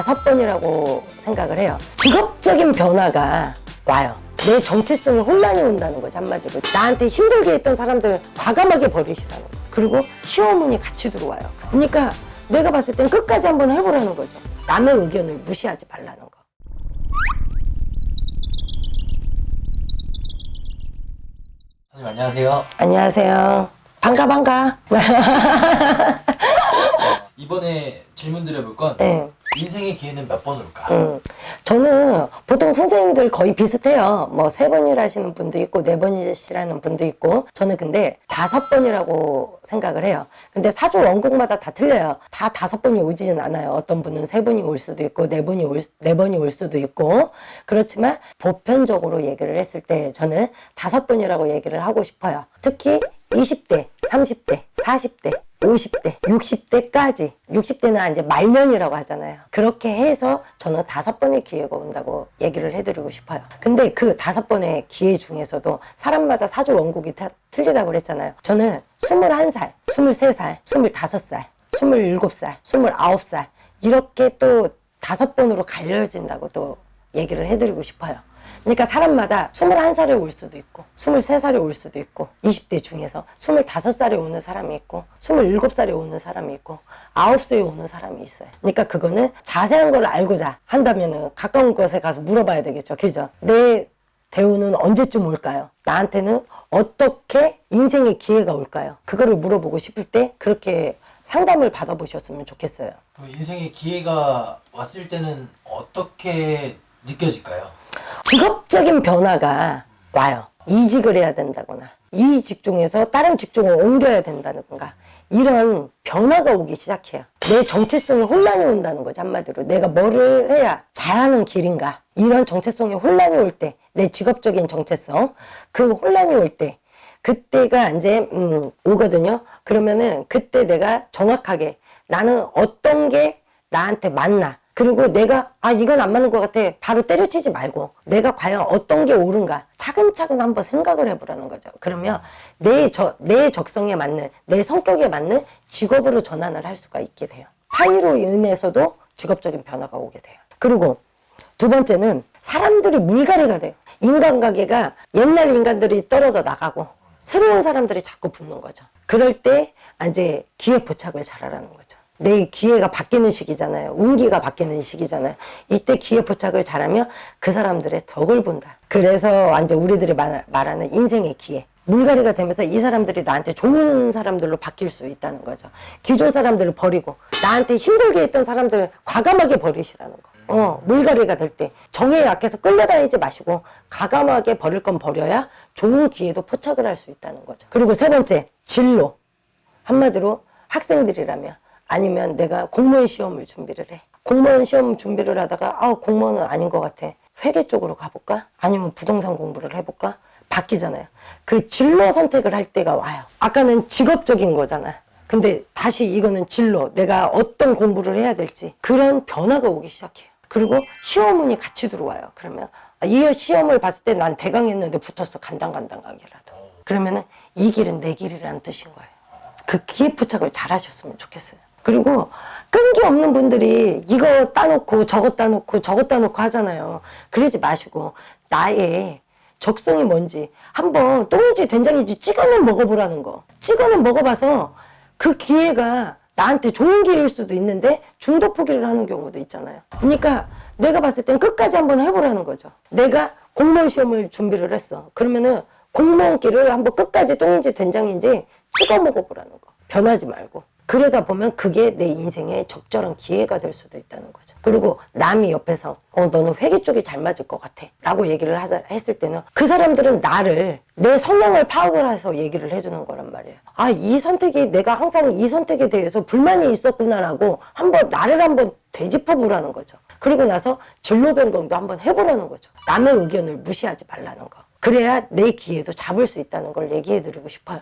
5번이라고 생각을 해요. 직업적인 변화가 와요. 내 정체성에 혼란이 온다는 거지, 한마디로. 나한테 힘들게 했던 사람들 과감하게 버리시라는 거. 그리고 시어머니 같이 들어와요. 그러니까 내가 봤을 땐 끝까지 한번 해보라는 거죠. 남의 의견을 무시하지 말라는 거. 선생님 안녕하세요. 안녕하세요. 반가. 이번에 질문 드려볼 건 네. 인생의 기회는 몇 번 올까? 저는 보통 선생님들 거의 비슷해요. 뭐 3번이라 하시는 분도 있고 4번이시라는 분도 있고, 저는 근데 5번이라고 생각을 해요. 근데 사주 원국마다 다 틀려요. 다 5번이 오지는 않아요. 어떤 분은 3번이 올 수도 있고 4번이 올 수도 있고. 그렇지만 보편적으로 얘기를 했을 때 저는 5번이라고 얘기를 하고 싶어요. 특히 20대, 30대, 40대, 50대, 60대까지, 60대는 이제 말년이라고 하잖아요. 그렇게 해서 저는 5번의 기회가 온다고 얘기를 해드리고 싶어요. 근데 그 5번의 기회 중에서도 사람마다 사주 원국이 틀리다고 그랬잖아요. 저는 21살, 23살, 25살, 27살, 29살 이렇게 또 5번으로 갈려진다고 또 얘기를 해드리고 싶어요. 그러니까 사람마다 21살에 올 수도 있고 23살에 올 수도 있고, 20대 중에서 25살에 오는 사람이 있고 27살에 오는 사람이 있고 9살에 오는 사람이 있어요. 그러니까 그거는 자세한 걸 알고자 한다면은 가까운 곳에 가서 물어봐야 되겠죠. 그죠? 내 대우는 언제쯤 올까요? 나한테는 어떻게 인생의 기회가 올까요? 그거를 물어보고 싶을 때 그렇게 상담을 받아보셨으면 좋겠어요. 인생의 기회가 왔을 때는 어떻게 느껴질까요? 직업적인 변화가 와요. 이직을 해야 된다거나 이 직종에서 다른 직종을 옮겨야 된다든가 이런 변화가 오기 시작해요. 내 정체성에 혼란이 온다는 거지, 한마디로. 내가 뭐를 해야 잘하는 길인가, 이런 정체성에 혼란이 올 때, 내 직업적인 정체성, 그 혼란이 올 때 그때가 이제 오거든요. 그러면은 그때 내가 정확하게 나는 어떤 게 나한테 맞나, 그리고 내가 이건 안 맞는 것 같아 바로 때려치지 말고 내가 과연 어떤 게 옳은가 차근차근 한번 생각을 해보라는 거죠. 그러면 내 적성에 맞는, 내 성격에 맞는 직업으로 전환을 할 수가 있게 돼요. 타의로 인해서도 직업적인 변화가 오게 돼요. 그리고 두 번째는 사람들이 물갈이가 돼요. 인간관계가 옛날 인간들이 떨어져 나가고 새로운 사람들이 자꾸 붙는 거죠. 그럴 때 이제 기회 포착을 잘하라는 거죠. 내 기회가 바뀌는 시기잖아요. 운기가 바뀌는 시기잖아요. 이때 기회 포착을 잘하면 그 사람들의 덕을 본다. 그래서 이제 우리들이 말하는 인생의 기회, 물갈이가 되면서 이 사람들이 나한테 좋은 사람들로 바뀔 수 있다는 거죠. 기존 사람들을 버리고 나한테 힘들게 했던 사람들 과감하게 버리시라는 거. 물갈이가 될 때 정에 약해서 끌려다니지 마시고 과감하게 버릴 건 버려야 좋은 기회도 포착을 할 수 있다는 거죠. 그리고 세 번째, 진로. 한마디로 학생들이라면, 아니면 내가 공무원 시험을 준비를 해. 공무원 시험 준비를 하다가 공무원은 아닌 것 같아. 회계 쪽으로 가볼까? 아니면 부동산 공부를 해볼까? 바뀌잖아요. 그 진로 선택을 할 때가 와요. 아까는 직업적인 거잖아. 근데 다시 이거는 진로, 내가 어떤 공부를 해야 될지, 그런 변화가 오기 시작해요. 그리고 시험운이 같이 들어와요. 그러면 이 시험을 봤을 때 난 대강했는데 붙었어. 간당간당하게라도. 그러면은 이 길은 내 길이라는 뜻인 거예요. 그 기회 포착을 잘 하셨으면 좋겠어요. 그리고 끈기 없는 분들이 이거 따놓고 저거 따놓고 저거 따놓고 하잖아요. 그러지 마시고 나의 적성이 뭔지 한번 똥인지 된장인지 찍어는 먹어보라는 거. 찍어는 먹어봐서 그 기회가 나한테 좋은 기회일 수도 있는데 중도 포기를 하는 경우도 있잖아요. 그러니까 내가 봤을 땐 끝까지 한번 해보라는 거죠. 내가 공무원 시험을 준비를 했어. 그러면은 공무원 길을 한번 끝까지 똥인지 된장인지 찍어 먹어보라는 거. 변하지 말고. 그러다 보면 그게 내 인생의 적절한 기회가 될 수도 있다는 거죠. 그리고 남이 옆에서 너는 회계 쪽이 잘 맞을 것 같아 라고 얘기를 했을 때는 그 사람들은 나를, 내 성향을 파악을 해서 얘기를 해주는 거란 말이에요. 이 선택이, 내가 항상 이 선택에 대해서 불만이 있었구나라고 나를 한번 되짚어 보라는 거죠. 그리고 나서 진로 변경도 한번 해보라는 거죠. 남의 의견을 무시하지 말라는 거. 그래야 내 기회도 잡을 수 있다는 걸 얘기해 드리고 싶어요.